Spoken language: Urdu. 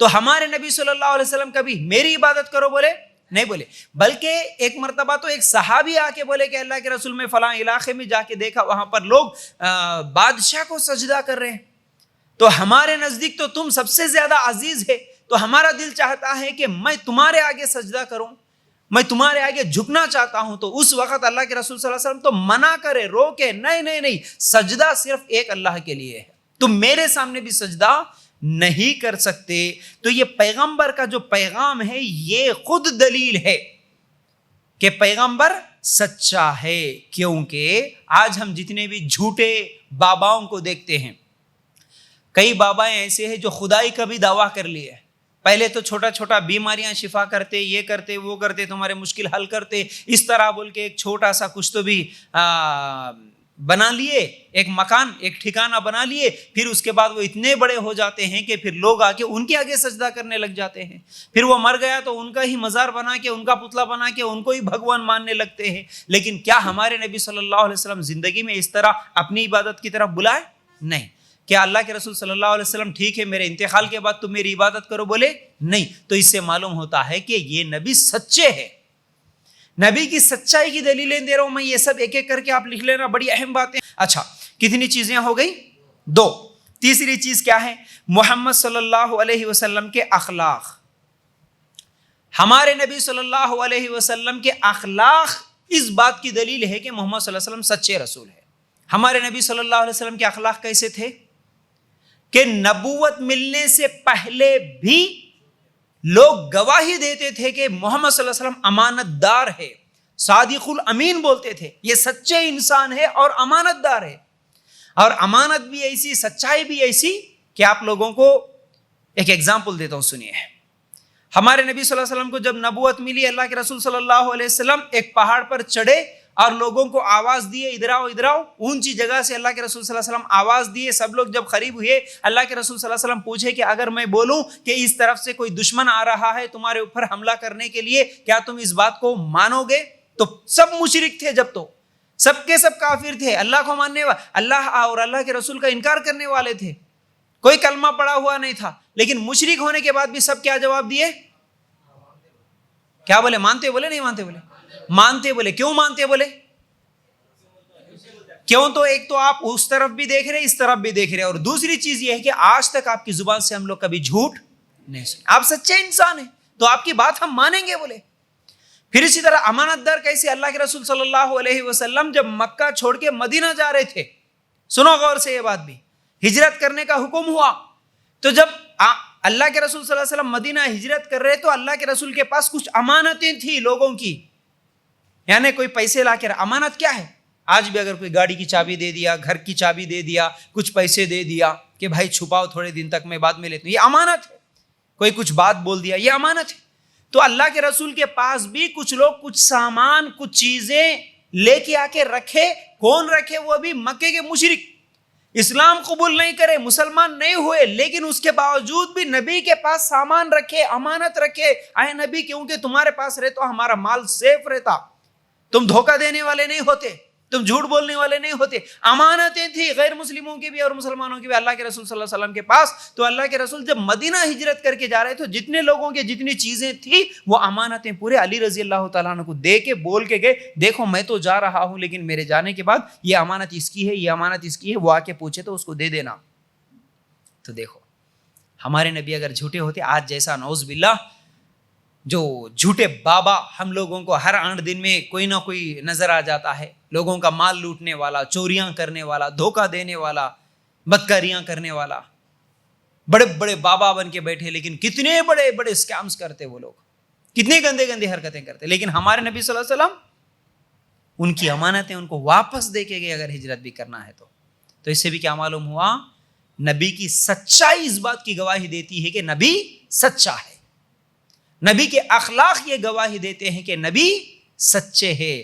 تو ہمارے نبی صلی اللہ علیہ وسلم کبھی میری عبادت کرو بولے نہیں بولے، بلکہ ایک مرتبہ تو ایک صحابی آ کے بولے کہ اللہ کے رسول میں فلاں علاقے میں جا کے دیکھا وہاں پر لوگ بادشاہ کو سجدہ کر رہے ہیں، تو ہمارے نزدیک تو تم سب سے زیادہ عزیز ہے، تو ہمارا دل چاہتا ہے کہ میں تمہارے آگے سجدہ کروں، میں تمہارے آگے جھکنا چاہتا ہوں۔ تو اس وقت اللہ کے رسول صلی اللہ علیہ وسلم تو منع کرے، روکے، نہیں نہیں نہیں، سجدہ صرف ایک اللہ کے لیے ہے، تم میرے سامنے بھی سجدہ نہیں کر سکتے۔ تو یہ پیغمبر کا جو پیغام ہے یہ خود دلیل ہے کہ پیغمبر سچا ہے، کیونکہ آج ہم جتنے بھی جھوٹے باباؤں کو دیکھتے ہیں، کئی بابائیں ایسے ہیں جو خدائی کا بھی دعویٰ کر لیے، پہلے تو چھوٹا چھوٹا بیماریاں شفا کرتے، یہ کرتے وہ کرتے، تمہارے مشکل حل کرتے، اس طرح بول کے ایک چھوٹا سا کچھ تو بھی بنا لیے، ایک مکان، ایک ٹھکانہ بنا لیے، پھر اس کے بعد وہ اتنے بڑے ہو جاتے ہیں کہ پھر لوگ آ کے ان کے آگے سجدہ کرنے لگ جاتے ہیں، پھر وہ مر گیا تو ان کا ہی مزار بنا کے، ان کا پتلا بنا کے ان کو ہی بھگوان ماننے لگتے ہیں۔ لیکن کیا ہمارے نبی صلی اللہ علیہ وسلم زندگی میں اس طرح اپنی عبادت کی طرف بلائے؟ نہیں۔ کیا اللہ کے رسول صلی اللہ علیہ وسلم ٹھیک ہے میرے انتقال کے بعد تم میری عبادت کرو بولے؟ نہیں۔ تو اس سے معلوم ہوتا ہے کہ یہ نبی سچے ہیں۔ نبی کی سچائی کی دلیلیں دے رہا ہوں میں، یہ سب ایک ایک کر کے آپ لکھ لینا، بڑی اہم باتیں۔ اچھا، کتنی چیزیں ہو گئی؟ 2۔ تیسری چیز کیا ہے؟ محمد صلی اللہ علیہ وسلم کے اخلاق۔ ہمارے نبی صلی اللہ علیہ وسلم کے اخلاق اس بات کی دلیل ہے کہ محمد صلی اللہ علیہ وسلم سچے رسول ہیں۔ ہمارے نبی صلی اللہ علیہ وسلم کے اخلاق کیسے تھے کہ نبوت ملنے سے پہلے بھی لوگ گواہی دیتے تھے کہ محمد صلی اللہ علیہ وسلم امانت دار ہے، صادق الامین بولتے تھے، یہ سچے انسان ہے اور امانت دار ہے۔ اور امانت بھی ایسی، سچائی بھی ایسی کہ آپ لوگوں کو ایک ایگزامپل دیتا ہوں، سنیے۔ ہمارے نبی صلی اللہ علیہ وسلم کو جب نبوت ملی، اللہ کے رسول صلی اللہ علیہ وسلم ایک پہاڑ پر چڑھے اور لوگوں کو آواز دیے، ادھر آؤ ادھر آؤ، اونچی جگہ سے اللہ کے رسول صلی اللہ علیہ وسلم آواز دیے۔ سب لوگ جب قریب ہوئے، اللہ کے رسول صلی اللہ علیہ وسلم پوچھے کہ اگر میں بولوں کہ اس طرف سے کوئی دشمن آ رہا ہے تمہارے اوپر حملہ کرنے کے لیے، کیا تم اس بات کو مانو گے؟ تو سب مشرک تھے، جب تو سب کے سب کافر تھے، اللہ کو ماننے والے، اللہ اور اللہ کے رسول کا انکار کرنے والے تھے، کوئی کلمہ پڑا ہوا نہیں تھا، لیکن مشرک ہونے کے بعد بھی سب کیا جواب دیے؟ کیا بولے؟ مانتے بولے نہیں مانتے بولے؟ مانتے بولے۔ کیوں مانتے بولے؟ کیوں؟ تو ایک تو آپ اس طرف بھی دیکھ رہے، اس طرف بھی دیکھ رہے، اور دوسری چیز یہ ہے کہ آج تک آپ کی زبان سے ہم لوگ کبھی جھوٹ نہیں سنے، آپ سچے انسان ہیں تو آپ کی بات ہم مانیں گے بولے۔ پھر اسی طرح امانت دار کیسے؟ اللہ کے رسول صلی اللہ علیہ وسلم جب مکہ چھوڑ کے مدینہ جا رہے تھے، سنو غور سے یہ بات بھی، ہجرت کرنے کا حکم ہوا، تو جب اللہ کے رسول صلی اللہ علیہ وسلم مدینہ ہجرت کر رہے تو اللہ کے رسول کے پاس کچھ امانتیں تھیں لوگوں کی، یعنی کوئی پیسے لا کے، امانت کیا ہے؟ آج بھی اگر کوئی گاڑی کی چابی دے دیا، گھر کی چابی دے دیا، کچھ پیسے دے دیا کہ بھائی چھپاؤ تھوڑے دن تک، میں بعد میں لیتا ہوں، یہ امانت ہے۔ کوئی کچھ بات بول دیا، یہ امانت ہے۔ تو اللہ کے رسول کے پاس بھی کچھ لوگ کچھ سامان، کچھ چیزیں لے کے آ کے رکھے۔ کون رکھے؟ وہ بھی مکے کے مشرک، اسلام قبول نہیں کرے، مسلمان نہیں ہوئے، لیکن اس کے باوجود بھی نبی کے پاس سامان رکھے، امانت رکھے۔ اے نبی، کیونکہ تمہارے پاس رہے تو ہمارا مال سیف رہتا، تم دھوکہ دینے والے نہیں ہوتے، تم جھوٹ بولنے والے نہیں ہوتے۔ امانتیں تھی غیر مسلموں کی بھی اور مسلمانوں کی بھی اللہ کے رسول صلی اللہ علیہ وسلم کے پاس۔ تو اللہ کے رسول جب مدینہ ہجرت کر کے جا رہے تو جتنے لوگوں کے جتنی چیزیں تھی وہ امانتیں پورے علی رضی اللہ تعالیٰ عنہ کو دے کے بول کے گئے، دیکھو میں تو جا رہا ہوں لیکن میرے جانے کے بعد یہ امانت اس کی ہے، یہ امانت اس کی ہے، وہ آ کے پوچھے تو اس کو دے دینا۔ تو دیکھو ہمارے نبی اگر جھوٹے ہوتے، آج جیسا نعوذ باللہ جو جھوٹے بابا ہم لوگوں کو ہر 8 دن میں کوئی نہ کوئی نظر آ جاتا ہے، لوگوں کا مال لوٹنے والا، چوریاں کرنے والا، دھوکہ دینے والا، بدکاریاں کرنے والا، بڑے بڑے بابا بن کے بیٹھے، لیکن کتنے بڑے بڑے اسکیمز کرتے وہ لوگ، کتنے گندے گندے حرکتیں کرتے۔ لیکن ہمارے نبی صلی اللہ علیہ وسلم ان کی امانتیں ان کو واپس دے کے گئے اگر ہجرت بھی کرنا ہے تو اس سے بھی کیا معلوم ہوا؟ نبی کی سچائی اس بات کی گواہی دیتی ہے کہ نبی سچا ہے، نبی کے اخلاق یہ گواہی دیتے ہیں کہ نبی سچے ہیں۔